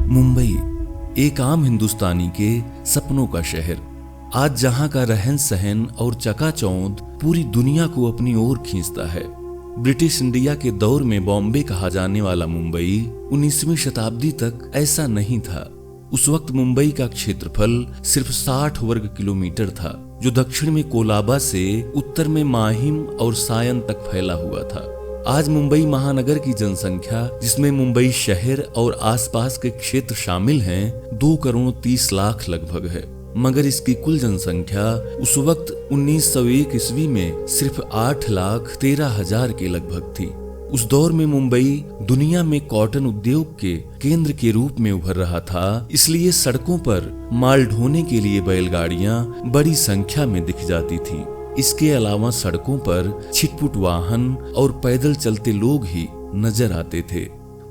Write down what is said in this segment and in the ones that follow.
मुंबई, एक आम हिंदुस्तानी के सपनों का शहर, आज जहां का रहन सहन और चकाचौंध पूरी दुनिया को अपनी ओर खींचता है। ब्रिटिश इंडिया के दौर में बॉम्बे कहा जाने वाला मुंबई 19वीं शताब्दी तक ऐसा नहीं था। उस वक्त मुंबई का क्षेत्रफल सिर्फ 60 वर्ग किलोमीटर था, जो दक्षिण में कोलाबा से उत्तर में माहिम और सायन तक फैला हुआ था। आज मुंबई महानगर की जनसंख्या, जिसमें मुंबई शहर और आसपास के क्षेत्र शामिल हैं, 2 करोड़ 30 लाख लगभग है। मगर इसकी कुल जनसंख्या उस वक्त 1901 ईस्वी में सिर्फ 8 लाख 13 हजार के लगभग थी। उस दौर में मुंबई दुनिया में कॉटन उद्योग के केंद्र के रूप में उभर रहा था, इसलिए सड़कों पर माल ढोने के लिए बैलगाड़ियां बड़ी संख्या में दिख जाती थीं। इसके अलावा सड़कों पर छिटपुट वाहन और पैदल चलते लोग ही नजर आते थे।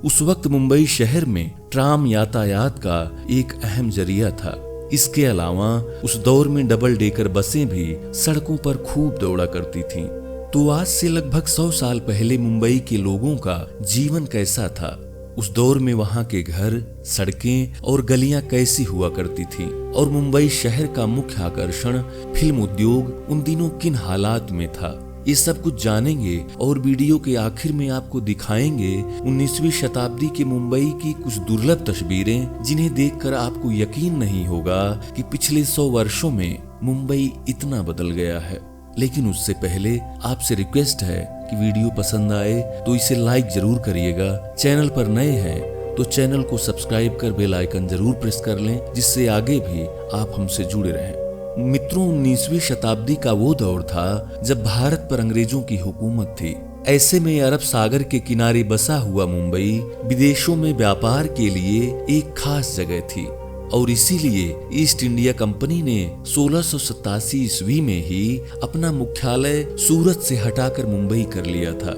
उस वक्त मुंबई शहर में ट्राम यातायात का एक अहम जरिया था। इसके अलावा उस दौर में डबल डेकर बसें भी सड़कों पर खूब दौड़ा करती थीं। तो आज से लगभग 100 साल पहले मुंबई के लोगों का जीवन कैसा था? उस दौर में वहां के घर, सड़कें और गलियां कैसी हुआ करती थीं? और मुंबई शहर का मुख्य आकर्षण फिल्म उद्योग उन दिनों किन हालात में था? ये सब कुछ जानेंगे और वीडियो के आखिर में आपको दिखाएंगे 19वीं शताब्दी के मुंबई की कुछ दुर्लभ तस्वीरें, जिन्हें देखकर आपको यकीन नहीं होगा कि पिछले 100 वर्षों में मुंबई इतना बदल गया है। लेकिन उससे पहले आपसे रिक्वेस्ट है कि वीडियो पसंद आए तो इसे लाइक जरूर करिएगा। चैनल पर नए हैं तो चैनल को सब्सक्राइब कर बेल आइकन जरूर प्रेस कर लें, जिससे आगे भी आप हमसे जुड़े रहें। मित्रों, 19वीं शताब्दी का वो दौर था जब भारत पर अंग्रेजों की हुकूमत थी। ऐसे में अरब सागर के किनारे बसा हुआ मुंबई विदेशों में व्यापार के लिए एक खास जगह थी, और इसीलिए ईस्ट इंडिया कंपनी ने 1687 ईस्वी में ही अपना मुख्यालय सूरत से हटाकर मुंबई कर लिया था।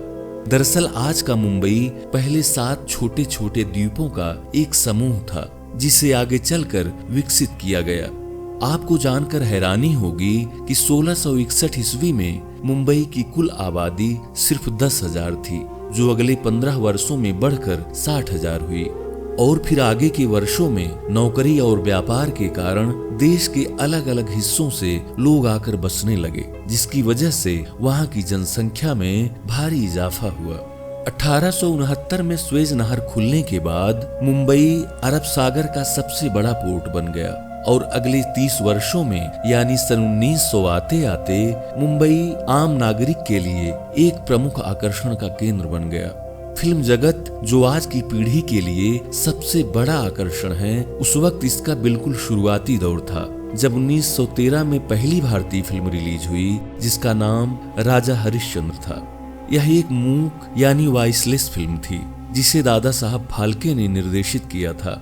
दरअसल आज का मुंबई पहले 7 छोटे छोटे द्वीपों का एक समूह था, जिसे आगे चलकर विकसित किया गया। आपको जानकर हैरानी होगी कि 1661 ईस्वी में मुंबई की कुल आबादी सिर्फ 10,000 थी, जो अगले 15 वर्षों में बढ़कर 60,000 हुई। और फिर आगे के वर्षों में नौकरी और व्यापार के कारण देश के अलग अलग हिस्सों से लोग आकर बसने लगे, जिसकी वजह से वहां की जनसंख्या में भारी इजाफा हुआ। 1869 में स्वेज नहर खुलने के बाद मुंबई अरब सागर का सबसे बड़ा पोर्ट बन गया, और अगले 30 वर्षों में यानी सन 1900 आते आते मुंबई आम नागरिक के लिए एक प्रमुख आकर्षण का केंद्र बन गया। फिल्म जगत, जो आज की पीढ़ी के लिए सबसे बड़ा आकर्षण है, उस वक्त इसका बिल्कुल शुरुआती दौर था, जब 1913 में पहली भारतीय फिल्म रिलीज हुई, जिसका नाम राजा हरिश्चंद्र था। यह एक मूक यानी वॉइसलेस फिल्म थी, जिसे दादा साहब फाल्के ने निर्देशित किया था।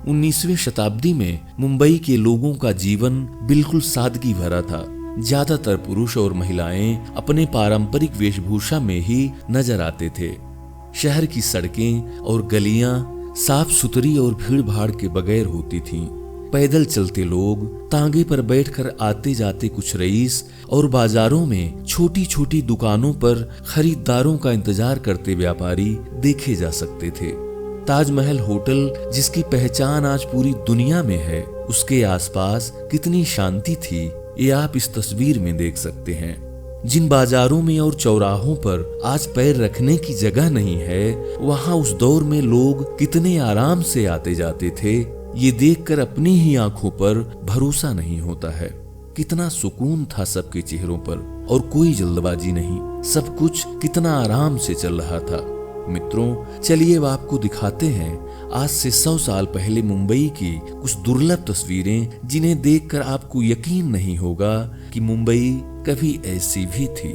19वीं शताब्दी में मुंबई के लोगों का जीवन बिल्कुल सादगी भरा था। ज्यादातर पुरुष और महिलाएं अपने पारंपरिक वेशभूषा में ही नजर आते थे। शहर की सड़कें और गलियां साफ सुथरी और भीड़ भाड़ के बगैर होती थीं। पैदल चलते लोग, तांगे पर बैठकर आते जाते कुछ रईस, और बाजारों में छोटी छोटी दुकानों पर खरीदारों का इंतजार करते व्यापारी देखे जा सकते थे। ताजमहल होटल, जिसकी पहचान आज पूरी दुनिया में है, उसके आसपास कितनी शांति थी, ये आप इस तस्वीर में देख सकते हैं। जिन बाजारों में और चौराहों पर आज पैर रखने की जगह नहीं है, वहां उस दौर में लोग कितने आराम से आते जाते थे, ये देखकर अपनी ही आंखों पर भरोसा नहीं होता है। कितना सुकून था सबके चेहरों पर, और कोई जल्दबाजी नहीं, सब कुछ कितना आराम से चल रहा था। मित्रों, चलिए अब आपको दिखाते हैं आज से 100 साल पहले मुंबई की कुछ दुर्लभ तस्वीरें, जिन्हें देखकर आपको यकीन नहीं होगा कि मुंबई कभी ऐसी भी थी।